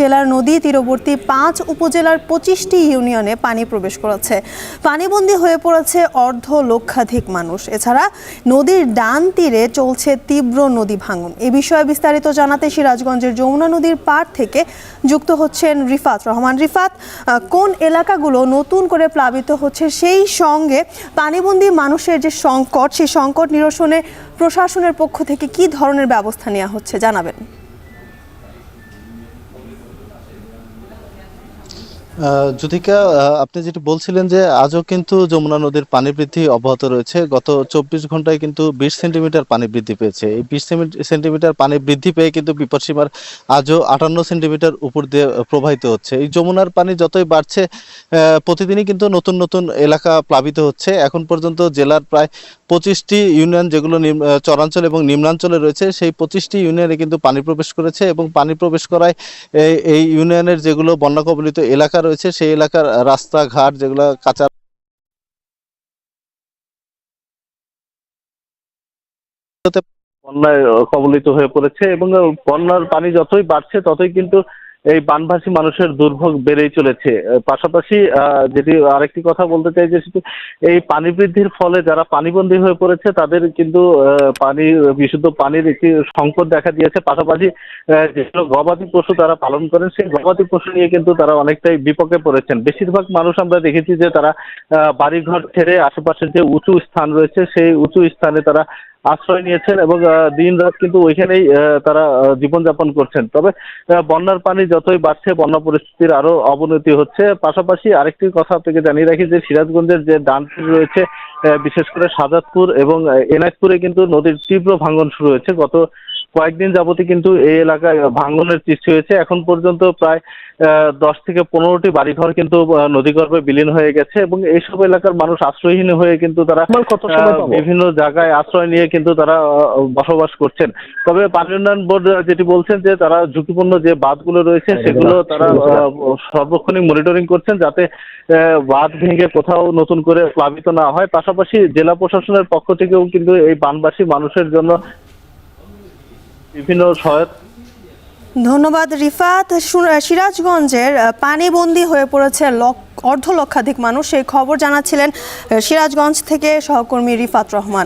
জেলার নদী তীরবর্তী ৫ উপজেলার ২৫টি ইউনিয়নে পানি প্রবেশ করেছে। পানিবন্দী হয়ে পড়েছে অর্ধ লক্ষাধিক মানুষ। এছাড়া নদীর ডান তীরে চলছে তীব্র নদী ভাঙন। এ বিষয়ে বিস্তারিত জানাতে সিরাজগঞ্জের যমুনা নদীর পাড় থেকে যুক্ত হচ্ছেন রিফাত রহমান। রিফাত, কোন এলাকাগুলো নতুন করে প্লাবিত হচ্ছে, সেই সঙ্গে পানিবন্দী মানুষের যে সংকট, সেই সংকট নিরসনে প্রশাসনের পক্ষ থেকে কি ধরনের ব্যবস্থা নেওয়া হচ্ছে জানাবেন। যুথিকা, আপনি যেটি বলছিলেন যে আজও কিন্তু যমুনা নদীর পানি বৃদ্ধি অব্যাহত রয়েছে। গত ২৪ ঘন্টায় কিন্তু ২০ সেন্টিমিটার পানি বৃদ্ধি পেয়েছে। এই ২০ সেন্টিমিটার পানি বৃদ্ধি পেয়ে কিন্তু বিপদসীমার আজও ৫৮ সেন্টিমিটার উপর দিয়ে প্রবাহিত হচ্ছে। এই যমুনার পানি যতই বাড়ছে, প্রতিদিনই কিন্তু নতুন নতুন এলাকা প্লাবিত হচ্ছে। এখন পর্যন্ত জেলার প্রায় ২৫টি ইউনিয়ন, যেগুলো চরাঞ্চল এবং নিম্নাঞ্চলে রয়েছে, সেই ২৫টি ইউনিয়নে কিন্তু পানি প্রবেশ করেছে এবং পানি প্রবেশ করায় এই ইউনিয়নের যেগুলো বন্যা কবলিত এলাকা রয়েছে, সেই এলাকার রাস্তাঘাট যেগুলো কাঁচা বন্যায় কবলিত হয়ে পড়েছে এবং বন্যার পানি যতই বাড়ছে ততই কিন্তু এই বানভাসী মানুষের দুর্ভোগ বেড়েই চলেছে। পাশাপাশি যেটি আরেকটি কথা বলতে চাই যে এই পানি বৃদ্ধির ফলে যারা পানিবন্দী হয়ে পড়েছে তাদের কিন্তু বিশুদ্ধ পানির একটি সংকট দেখা দিয়েছে। পাশাপাশি যেগুলো গবাদি পশু তারা পালন করেন, সেই গবাদি পশু নিয়ে কিন্তু তারা অনেকটাই বিপদে পড়েছেন। বেশিরভাগ মানুষ আমরা দেখেছি যে তারা বাড়িঘর ছেড়ে আশেপাশের যে উঁচু স্থান রয়েছে সেই উঁচু স্থানে তারা আশ্রয় নিয়েছেন এবং দিন রাত কিন্তু ওইখানেই তারা জীবনযাপন করছেন। তবে বন্যার পানি যতই বাড়ছে, বন্যা পরিস্থিতির আরো অবনতি হচ্ছে। পাশাপাশি আরেকটি কথা আপনাকে জানিয়ে রাখি যে সিরাজগঞ্জের যে ডান তীর রয়েছে, বিশেষ করে সাজাদপুর এবং এনায়তপুরে কিন্তু নদীর তীব্র ভাঙন শুরু হয়েছে। গত কয়েকদিন যাবতই কিন্তু এই এলাকায় ভাঙনের সৃষ্টি হয়েছে। এখন পর্যন্ত প্রায় ১০ থেকে ১৫টি বাড়িঘর কিন্তু নদীগর্ভে বিলীন হয়ে গেছে এবং এইসব এলাকার মানুষ আশ্রয়হীন হয়ে কিন্তু তারা বিভিন্ন জায়গায় আশ্রয় নিয়ে কিন্তু তারা বসবাস করছেন। তবে পানি উন্নয়ন বোর্ড যেটি বলছেন যে তারা ঝুঁকিপূর্ণ যে বাঁধগুলো রয়েছে সেগুলো তারা সর্বক্ষণিক মনিটরিং করছেন, যাতে বাঁধ ভেঙে কোথাও নতুন করে প্লাবিত না হয়। পাশাপাশি জেলা প্রশাসনের পক্ষ থেকেও কিন্তু এই বানবাসী মানুষের জন্য বিভিন্ন সহায়তা। ধন্যবাদ রিফাত। সিরাজগঞ্জের পানিবন্দী হয়ে পড়েছে অর্ধ লক্ষাধিক মানুষ, সেই খবর জানাচ্ছিলেন সিরাজগঞ্জ থেকে সহকর্মী রিফাত রহমান।